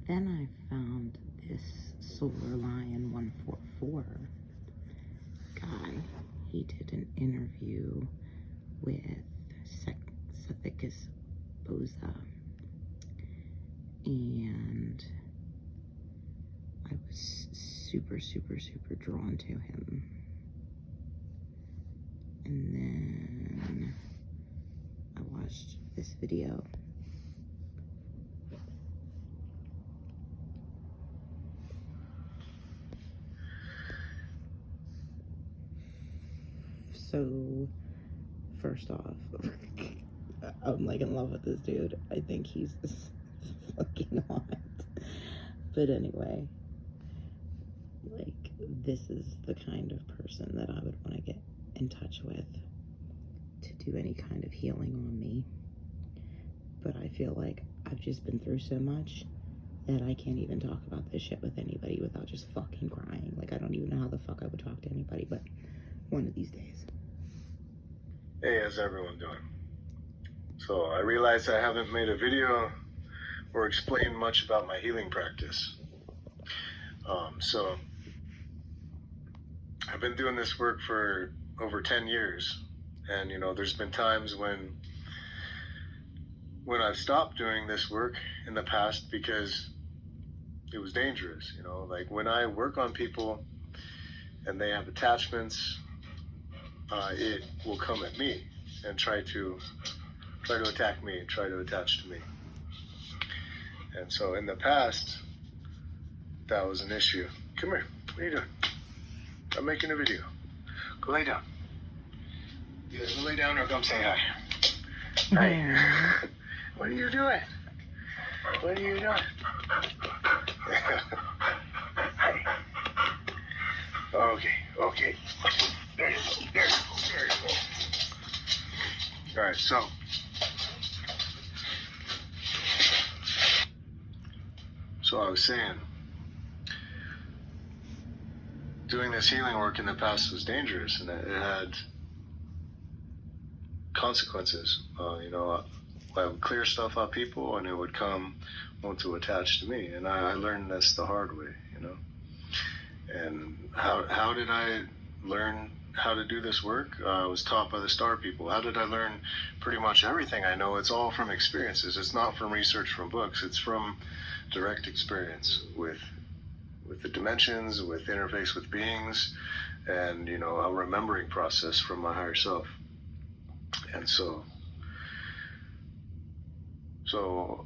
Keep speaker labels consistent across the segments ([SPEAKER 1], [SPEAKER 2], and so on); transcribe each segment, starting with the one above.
[SPEAKER 1] then I found this Solar Lion 144 guy. He did an interview with Sethicus Boza, and I was super drawn to him. And then I watched this video. So, first off, I'm like in love with this dude. I think he's fucking hot. But anyway, like, this is the kind of person that I would want to get in touch with to do any kind of healing on me. But I feel like I've just been through so much that I can't even talk about this shit with anybody without just fucking crying. Like, I don't even know how the fuck I would talk to anybody, but one of these days.
[SPEAKER 2] Hey, how's everyone doing? So I realized I haven't made a video or explained much about my healing practice. So I've been doing this work for over 10 years. And, you know, there's been times when I've stopped doing this work in the past because it was dangerous. You know, like when I work on people and they have attachments, it will come at me and try to attack me, try to attach to me. And so in the past, that was an issue. Come here. What are you doing? I'm making a video. Go lay down. Either go lay down or come say hi. Hi. What are you doing? What are you doing? Hi. Okay. There you go. All right, so I was saying, doing this healing work in the past was dangerous, and it had consequences. You know, I would clear stuff off people, and it would want to attach to me, and I learned this the hard way, you know. And how did I learn how to do this work? I was taught by the star people. How did I learn pretty much everything I know? It's all from experiences. It's not from research from books. It's from direct experience with the dimensions, with interface with beings, and, you know, a remembering process from my higher self. And so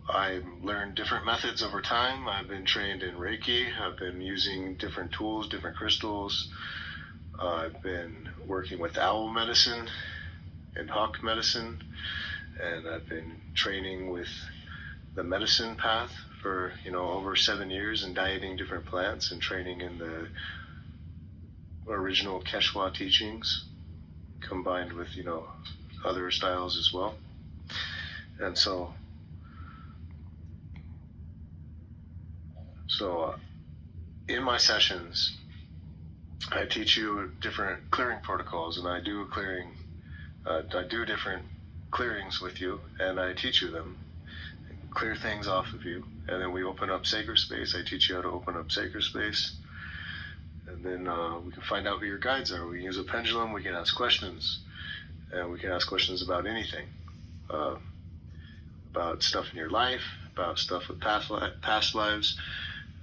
[SPEAKER 2] I learned different methods over time. I've been trained in Reiki. I've been using different tools, different crystals. I've been working with owl medicine and hawk medicine, and I've been training with the medicine path for, you know, over 7 years, and dieting different plants and training in the original Quechua teachings combined with, you know, other styles as well. And so in my sessions, I teach you different clearing protocols, and I do different clearings with you, and I teach you them, clear things off of you, and then we open up sacred space. I teach you how to open up sacred space, and then we can find out who your guides are. We can use a pendulum, we can ask questions, and we can ask questions about anything, about stuff in your life, about stuff with past lives.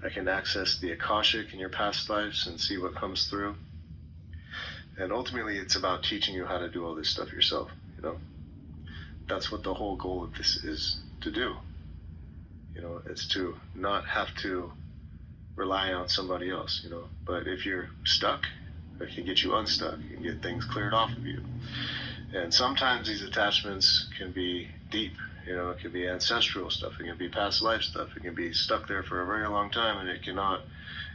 [SPEAKER 2] I can access the Akashic in your past lives and see what comes through. And ultimately, it's about teaching you how to do all this stuff yourself, you know? That's what the whole goal of this is to do. You know, it's to not have to rely on somebody else, you know? But if you're stuck, I can get you unstuck and get things cleared off of you. And sometimes these attachments can be deep. You know, it can be ancestral stuff, it can be past life stuff, it can be stuck there for a very long time, and it cannot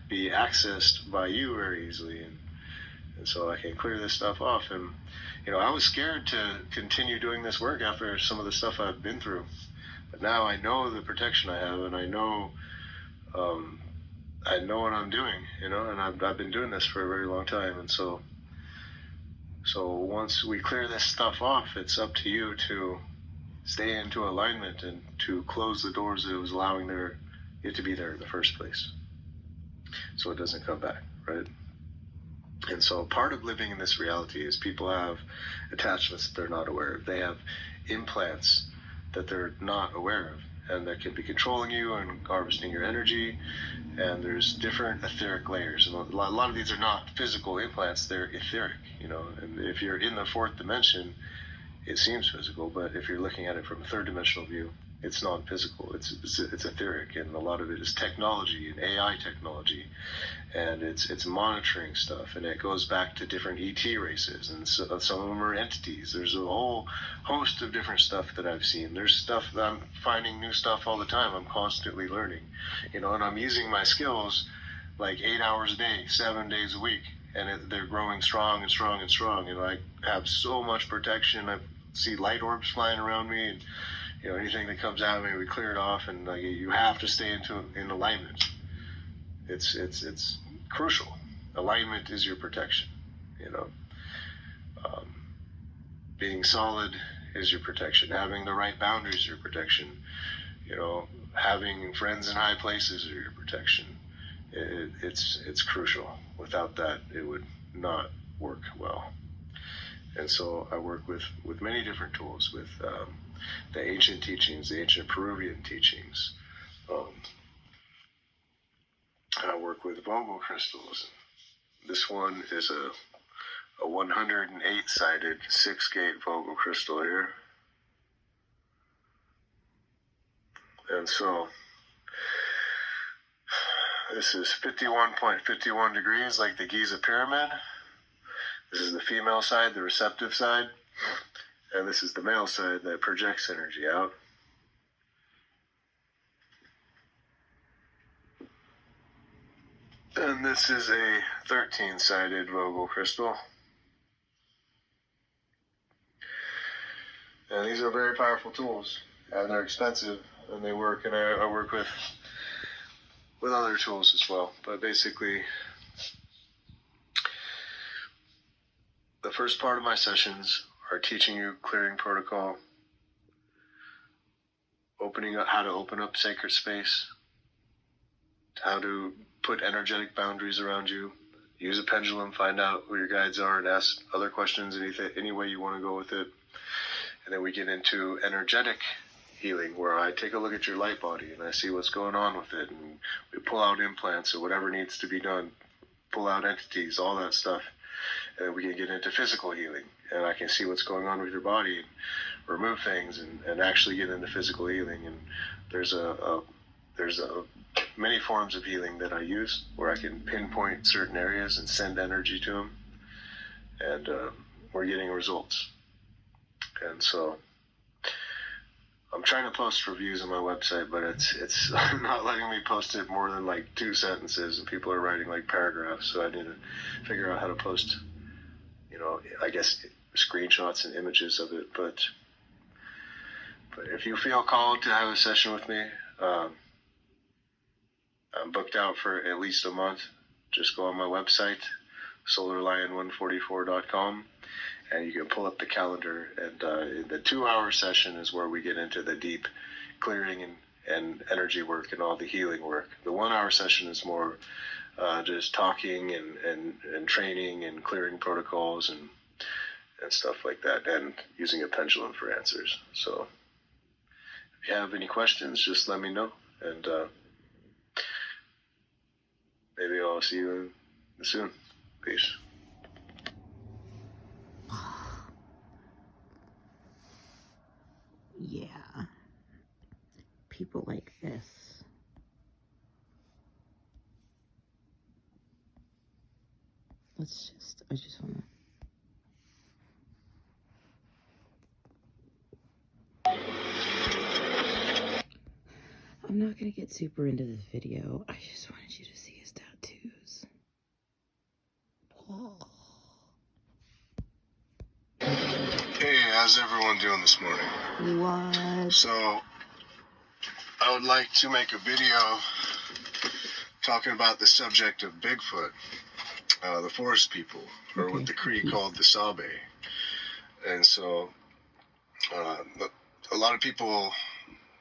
[SPEAKER 2] be accessed by you very easily. And so I can clear this stuff off. And, you know, I was scared to continue doing this work after some of the stuff I've been through. But now I know the protection I have, and I know what I'm doing, you know, and I've been doing this for a very long time. And so once we clear this stuff off, it's up to you to stay into alignment and to close the doors that it was allowing there, it to be there in the first place, so it doesn't come back, right? And so part of living in this reality is people have attachments that they're not aware of. They have implants that they're not aware of, and that can be controlling you and harvesting your energy. And there's different etheric layers. And a lot of these are not physical implants, they're etheric, you know. And if you're in the fourth dimension, it seems physical, but if you're looking at it from a third dimensional view, it's non-physical. It's etheric, and a lot of it is technology and AI technology, and it's monitoring stuff, and it goes back to different ET races, and so, some of them are entities. There's a whole host of different stuff that I've seen. There's stuff that I'm finding new stuff all the time. I'm constantly learning, you know, and I'm using my skills like 8 hours a day, 7 days a week, and they're growing strong and strong and strong. And I have so much protection. I see light orbs flying around me, and you know, anything that comes at me, we clear it off, and you have to stay in alignment. It's crucial. Alignment is your protection. You know, being solid is your protection. Having the right boundaries is your protection. You know, having friends in high places are your protection. It's crucial. Without that, it would not work well. And so I work with many different tools, with the ancient teachings, the ancient Peruvian teachings. I work with Vogel crystals. This one is a 108-sided 6-gate Vogel crystal here. And so this is 51.51 degrees, like the Giza Pyramid. This is the female side, the receptive side. And this is the male side that projects energy out. And this is a 13-sided Vogel crystal. And these are very powerful tools. And they're expensive, and they work. And I work with other tools as well. But basically, the first part of my sessions are teaching you clearing protocol, opening up, how to open up sacred space, how to put energetic boundaries around you, use a pendulum, find out who your guides are, and ask other questions any way you want to go with it. And then we get into energetic healing, where I take a look at your light body and I see what's going on with it, and we pull out implants or whatever needs to be done, pull out entities, all that stuff. And then we can get into physical healing, and I can see what's going on with your body and remove things and actually get into physical healing. And there's many forms of healing that I use where I can pinpoint certain areas and send energy to them, and we're getting results. And so I'm trying to post reviews on my website, but it's not letting me post it more than like 2 sentences, and people are writing like paragraphs. So I need to figure out how to post, you know, I guess screenshots and images of it. But if you feel called to have a session with me, I'm booked out for at least a month. Just go on my website, solarlion144.com, and you can pull up the calendar. And the 2-hour session is where we get into the deep clearing and energy work and all the healing work. The 1-hour session is more just talking and training and clearing protocols and stuff like that, and using a pendulum for answers. So if you have any questions, just let me know, and maybe I'll see you soon. Peace.
[SPEAKER 1] Yeah. People like this. I just want to. I'm not going to get super into this video. I just wanted you to see his tattoos. Oh.
[SPEAKER 2] Hey, how's everyone doing this morning?
[SPEAKER 1] What?
[SPEAKER 2] So, I would like to make a video talking about the subject of Bigfoot, the forest people, or what the Cree called the Sabe. And so, a lot of people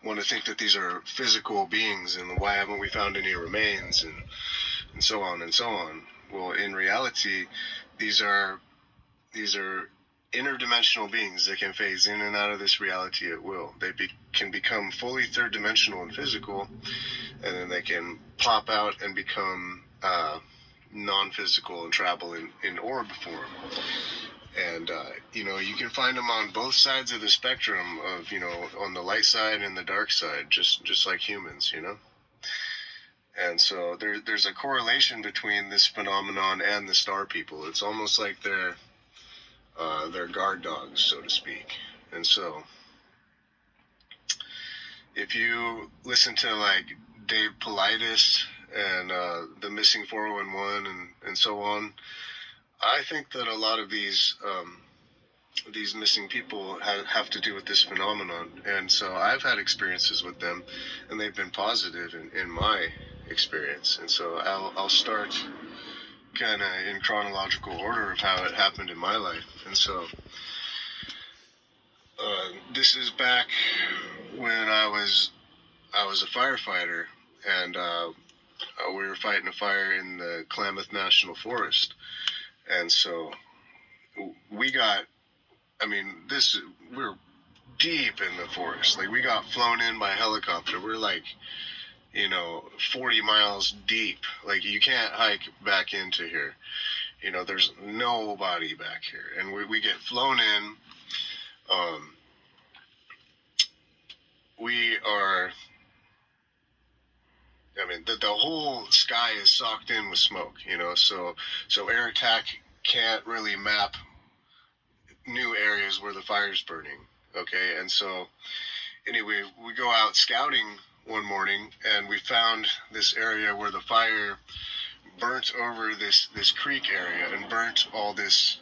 [SPEAKER 2] want to think that these are physical beings, and why haven't we found any remains, and so on and so on. Well, in reality, these are interdimensional beings that can phase in and out of this reality at will. They can become fully third dimensional and physical, and then they can pop out and become non-physical and travel in orb form. And you can find them on both sides of the spectrum of, on the light side and the dark side, just like humans, And so there's a correlation between this phenomenon and the star people. It's almost like they're guard dogs, so to speak. And so if you listen to like Dave Paulides and the Missing 411 and so on, I think that a lot of these missing people have to do with this phenomenon. And so I've had experiences with them, and they've been positive in my experience. And so I'll start kind of in chronological order of how it happened in my life. And so this is back when I was a firefighter, and we were fighting a fire in the Klamath National Forest. And so we're deep in the forest. Like, we got flown in by helicopter. We're like, 40 miles deep. Like, you can't hike back into here. There's nobody back here. And we get flown in. The whole sky is socked in with smoke, so air attack can't really map new areas where the fire's burning, okay? And so, anyway, we go out scouting one morning, and we found this area where the fire burnt over this creek area and burnt all this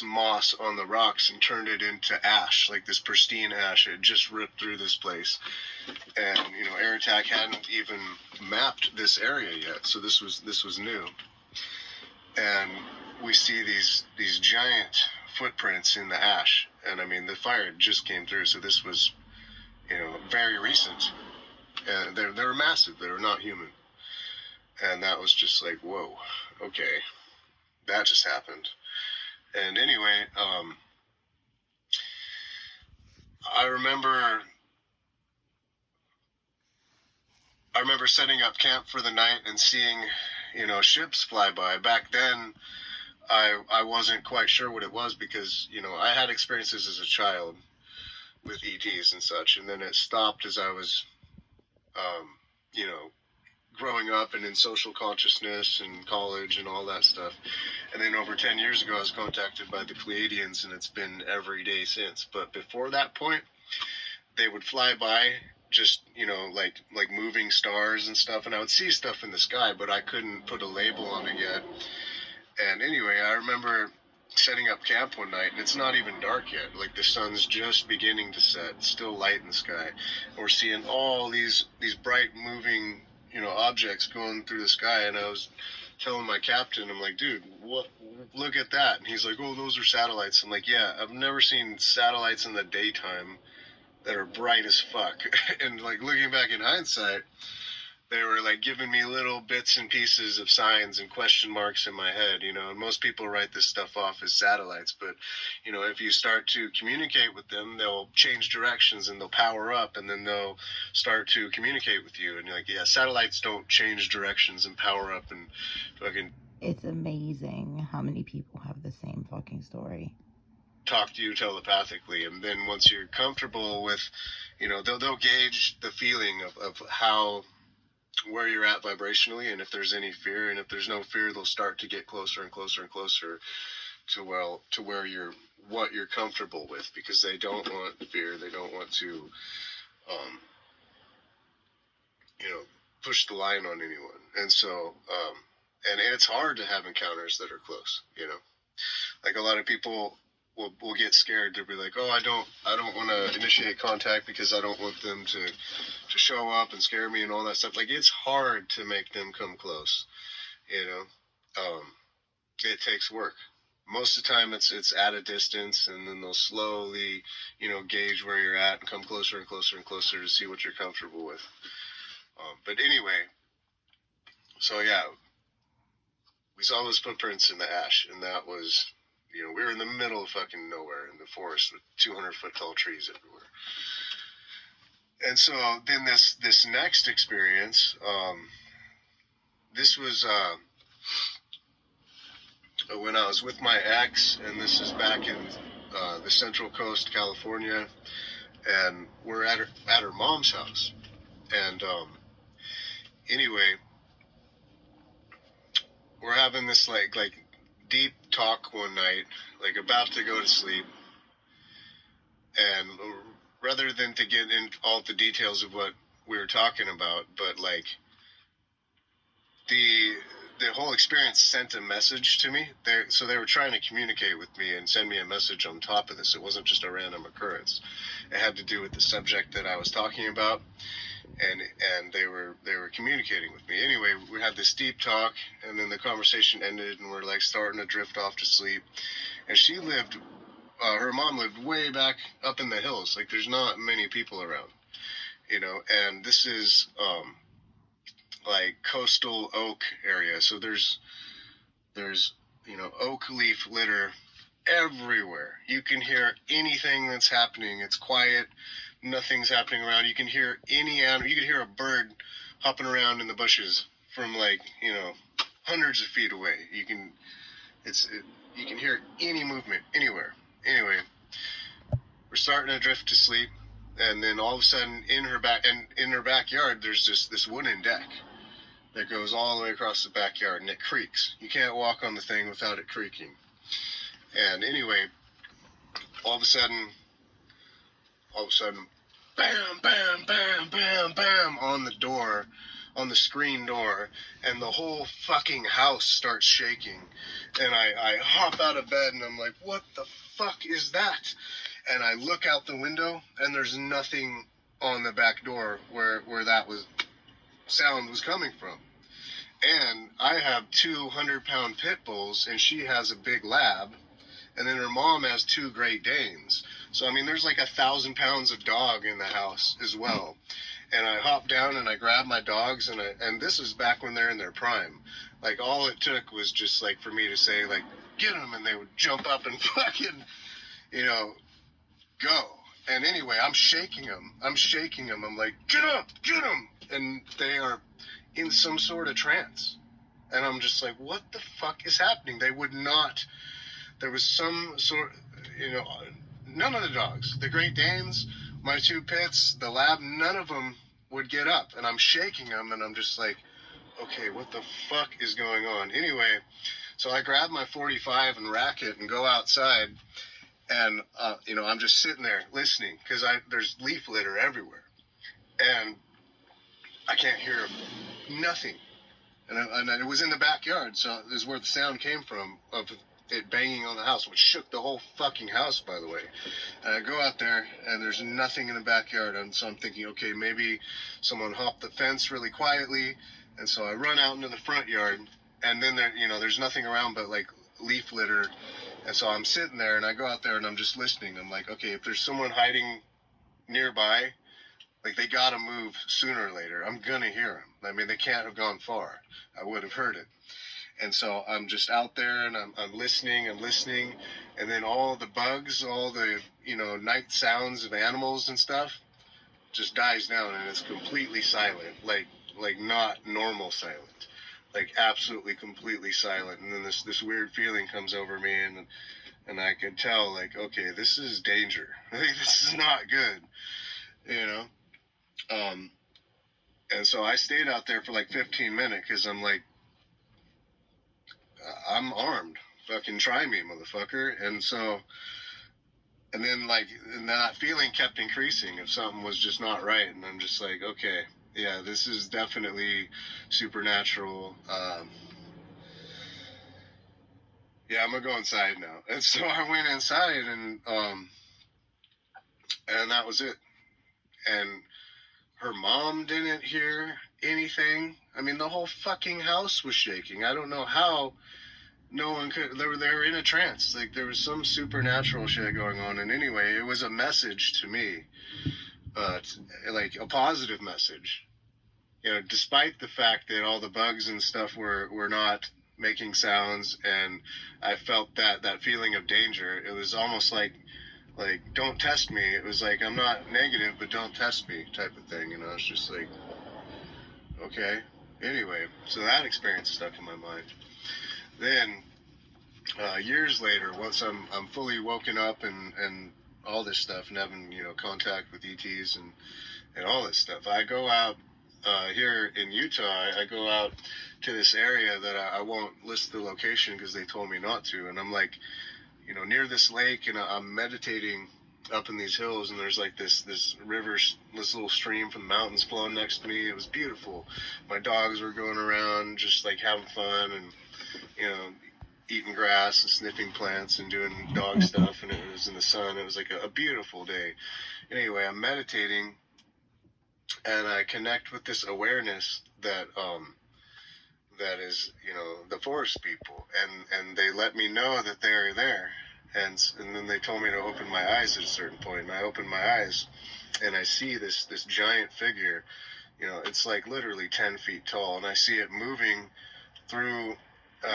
[SPEAKER 2] moss on the rocks and turned it into ash, like this pristine ash. It just ripped through this place. And, Air Attack hadn't even mapped this area yet, so this was new. And we see these giant footprints in the ash. And, the fire just came through, so this was, very recent. And they were massive. They were not human. And that was just like, whoa, okay, that just happened. And anyway, I remember setting up camp for the night and seeing, ships fly by. Back then, I wasn't quite sure what it was because, I had experiences as a child with ETs and such, and then it stopped as I was, growing up and in social consciousness and college and all that stuff. And then over 10 years ago, I was contacted by the Pleiadians, and it's been every day since. But before that point, they would fly by just, like moving stars and stuff. And I would see stuff in the sky, but I couldn't put a label on it yet. And anyway, I remember setting up camp one night, and it's not even dark yet. Like, the sun's just beginning to set, still light in the sky. And we're seeing all these bright moving, objects going through the sky. And I was telling my captain, I'm like, dude, what? Look at that. And he's like, oh, those are satellites. I'm like, yeah, I've never seen satellites in the daytime that are bright as fuck. And like, looking back in hindsight, they were like giving me little bits and pieces of signs and question marks in my head, and most people write this stuff off as satellites, but if you start to communicate with them, they'll change directions and they'll power up, and then they'll start to communicate with you, and you're like, yeah, satellites don't change directions and power up and fucking.
[SPEAKER 1] It's amazing how many people have the same fucking story.
[SPEAKER 2] Talk to you telepathically, and then once you're comfortable with, they'll gauge the feeling of where you're at vibrationally, and if there's any fear, and if there's no fear, they'll start to get closer and closer and closer to where what you're comfortable with, because they don't want fear. They don't want to push the line on anyone. And so and it's hard to have encounters that are close, like a lot of people will get scared. They'll be like, oh, I don't want to initiate contact because I don't want them to show up and scare me and all that stuff. Like, it's hard to make them come close, it takes work. Most of the time it's at a distance, and then they'll slowly, gauge where you're at and come closer and closer and closer to see what you're comfortable with. But anyway, so yeah, we saw those footprints in the ash, and that was, we were in the middle of fucking nowhere in the forest with 200-foot tall trees everywhere. And so then this next experience, this was when I was with my ex, and this is back in the Central Coast, California, and we're at her mom's house. And anyway, we're having this like deep talk one night, like about to go to sleep, and rather than to get in all the details of what we were talking about, but like the whole experience sent a message to me. So they were trying to communicate with me and send me a message on top of this. It wasn't just a random occurrence. It had to do with the subject that I was talking about, and they were communicating with me. Anyway, we had this deep talk, and then the conversation ended, and we're like starting to drift off to sleep. And she lived, her mom lived way back up in the hills. Like there's not many people around, and this is like coastal oak area. So there's oak leaf litter everywhere. You can hear anything that's happening. It's quiet. Nothing's happening around. You can hear any animal. You can hear a bird hopping around in the bushes from like, hundreds of feet away. You can hear any movement anywhere. Anyway, we're starting to drift to sleep, and then all of a sudden in her backyard there's this wooden deck that goes all the way across the backyard, and it creaks. You can't walk on the thing without it creaking. And anyway, all of a sudden, bam, bam, bam, bam, bam on the door, on the screen door, and the whole fucking house starts shaking. And I hop out of bed, and I'm like, what the fuck is that? And I look out the window, and there's nothing on the back door where that sound was coming from. And I have 200-pound pit bulls, and she has a big lab, and then her mom has 2 Great Danes. So I mean, there's like 1,000 pounds of dog in the house as well. And I hop down and I grab my dogs, and this is back when they're in their prime. Like all it took was just like for me to say like, get them, and they would jump up and fucking, go. And anyway, I'm shaking them. I'm like, get up, get them. And they are in some sort of trance. And I'm just like, what the fuck is happening? They would not, there was some sort, none of the dogs, the Great Danes, my 2 pits, the lab, none of them would get up. And I'm shaking them, and I'm just like, okay, what the fuck is going on? Anyway, so I grab my 45 and rack it and go outside. And, I'm just sitting there listening because there's leaf litter everywhere. And I can't hear nothing. And it was in the backyard, so this is where the sound came from of it banging on the house, which shook the whole fucking house, by the way. And I go out there, and there's nothing in the backyard. And so I'm thinking, okay, maybe someone hopped the fence really quietly. And so I run out into the front yard, and then there's nothing around but like leaf litter. And so I'm sitting there, and I go out there, and I'm just listening. I'm like, okay, if there's someone hiding nearby, like they gotta move sooner or later. I'm gonna hear them. I mean, they can't have gone far. I would have heard it. And so I'm just out there, and I'm listening, and then all the bugs, all the night sounds of animals and stuff, just dies down, and it's completely silent, like not normal silent, like absolutely completely silent. And then this weird feeling comes over me, and I could tell, like, okay, this is danger. Like, this is not good, And so I stayed out there for like 15 minutes because I'm like, I'm armed. Fucking try me, motherfucker. And then that feeling kept increasing if something was just not right. And I'm just like, okay, yeah, this is definitely supernatural. Yeah, I'm gonna go inside now. And so I went inside, and that was it. And her mom didn't hear anything. I mean, the whole fucking house was shaking. I don't know how no one could. They were in a trance. Like there was some supernatural shit going on. And anyway, it was a message to me, like a positive message. You know, despite the fact that all the bugs and stuff were not making sounds, and I felt that feeling of danger. It was almost like don't test me. It was like, I'm not negative, but don't test me type of thing. You know, it's just like, okay. Anyway, so that experience stuck in my mind. Then years later, once I'm fully woken up and all this stuff, and having, you know, contact with ETs and all this stuff, I go out here in Utah. I go out to this area that I won't list the location because they told me not to, and I'm like, you know, near this lake, and I'm meditating up in these hills, and there's like this river, this little stream from the mountains flowing next to me. It was beautiful. My dogs were going around just like having fun, and, you know, eating grass and sniffing plants and doing dog stuff, and it was in the sun. It was like a beautiful day. Anyway, I'm meditating, and I connect with this awareness that that is, you know, the forest people, and they let me know that they are there, and then they told me to open my eyes at a certain point, and I opened my eyes, and I see this giant figure. You know, it's like literally 10 feet tall, and I see it moving through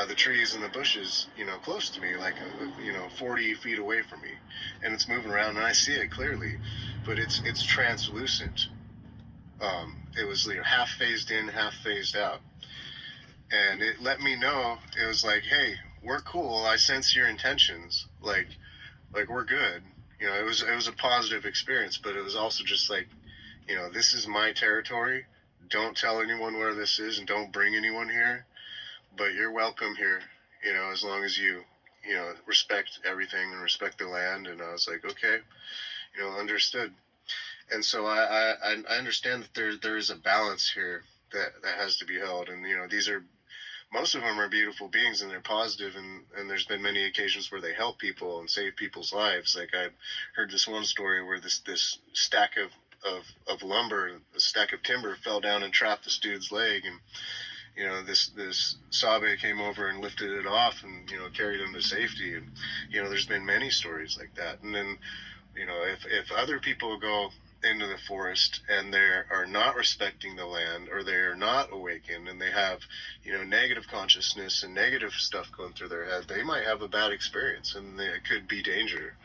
[SPEAKER 2] the trees and the bushes, you know, close to me, like, you know, 40 feet away from me, and it's moving around, and I see it clearly, but it's translucent. It was, you know, half phased in, half phased out. And it let me know, it was like, hey, we're cool. I sense your intentions. Like we're good. You know, it was a positive experience, but it was also just like, you know, this is my territory. Don't tell anyone where this is, and don't bring anyone here. But you're welcome here, you know, as long as you know, respect everything and respect the land. And I was like, okay, you know, understood. And so I understand that there is a balance here that has to be held. And, you know, most of them are beautiful beings, and they're positive, and there's been many occasions where they help people and save people's lives. Like I heard this one story where this stack of lumber, a stack of timber, fell down and trapped this dude's leg, and, you know, this Sabe came over and lifted it off, and, you know, carried him to safety. And, you know, there's been many stories like that. And then, you know, if other people go into the forest and they are not respecting the land, or they are not awakened, and they have, you know, negative consciousness and negative stuff going through their head, they might have a bad experience, and it could be danger,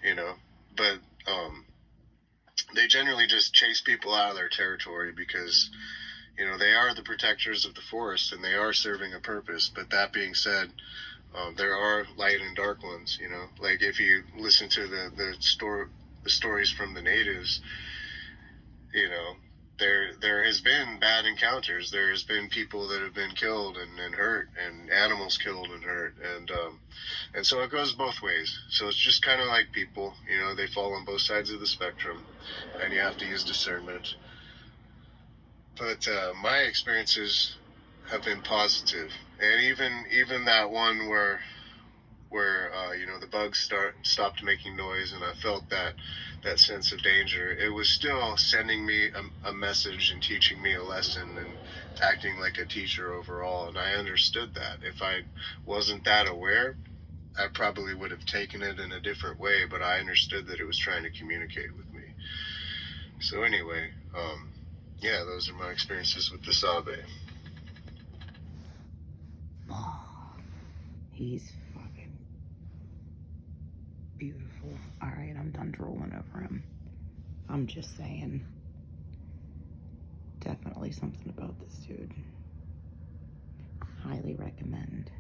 [SPEAKER 2] you know. But they generally just chase people out of their territory because, you know, they are the protectors of the forest, and they are serving a purpose. But that being said, there are light and dark ones, you know. Like if you listen to the stories from the natives, you know, there has been bad encounters. There has been people that have been killed and hurt, and animals killed and hurt, and so it goes both ways. So it's just kind of like people, you know, they fall on both sides of the spectrum, and you have to use discernment. But my experiences have been positive, and even that one where you know, the bugs stopped making noise, and I felt that sense of danger, it was still sending me a message and teaching me a lesson and acting like a teacher overall. And I understood that. If I wasn't that aware, I probably would have taken it in a different way, but I understood that it was trying to communicate with me. So anyway, yeah, those are my experiences with the Sabe.
[SPEAKER 1] He's fucking beautiful. Alright, I'm done drooling over him. I'm just saying. Definitely something about this dude. Highly recommend.